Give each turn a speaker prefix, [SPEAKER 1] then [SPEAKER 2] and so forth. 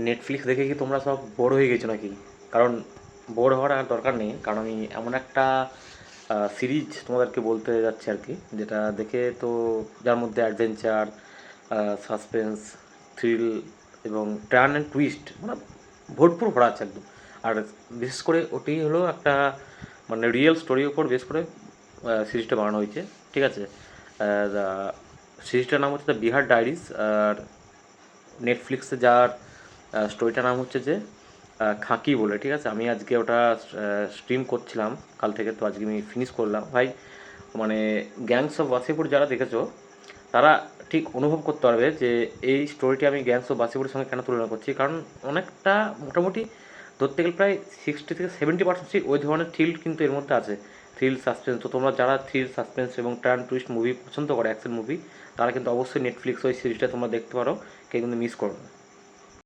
[SPEAKER 1] Netflix দেখে কি তোমরা সব বোর হয়ে গেছো নাকি? কারণ বোর হওয়ার আর দরকার নেই, কারণ আমি এমন একটা সিরিজ তোমাদেরকে বলতে যাচ্ছি আর কি, যেটা দেখে তো যার মধ্যে অ্যাডভেঞ্চার, সাসপেন্স, থ্রিল এবং টার্ন অ্যান্ড টুইস্ট মানে ভরপুর ভরা আছে একদম। আর বিশেষ করে ওটি হলো একটা মানে রিয়েল স্টোরির উপর বেস করে সিরিজটা বানানো হয়েছে, ঠিক আছে? আর সিরিজটার নাম হচ্ছে দ্য বিহার ডায়েরিজ। আর নেটফ্লিক্সে যার স্টোরিটার নাম হচ্ছে যে খাকি বলে, ঠিক আছে? আমি আজকে ওটা স্ট্রিম করছিলাম কাল থেকে, তো আজকে আমি ফিনিশ করলাম ভাই। মানে গ্যাংস অফ ওয়াসিপুর যারা দেখেছো তারা ঠিক অনুভব করতে পারবে যে এই স্টোরিটি আমি গ্যাংস অফ ওয়াসিপুরের সঙ্গে কেন তুলনা করছি, কারণ অনেকটা মোটামুটি ধরতে গেলে প্রায় 60 থেকে 70% ওই ধরনের থ্রিল কিন্তু এর মধ্যে আছে। থ্রিল সাসপেন্স, তো তোমরা যারা থ্রিল সাসপেন্স এবং টার্ন টুইস্ট মুভি পছন্দ করো, অ্যাকশন মুভি, তারা কিন্তু অবশ্যই নেটফ্লিক্স ওই সিরিজটা তোমরা দেখতে পারো, কেউ কিন্তু মিস করো না।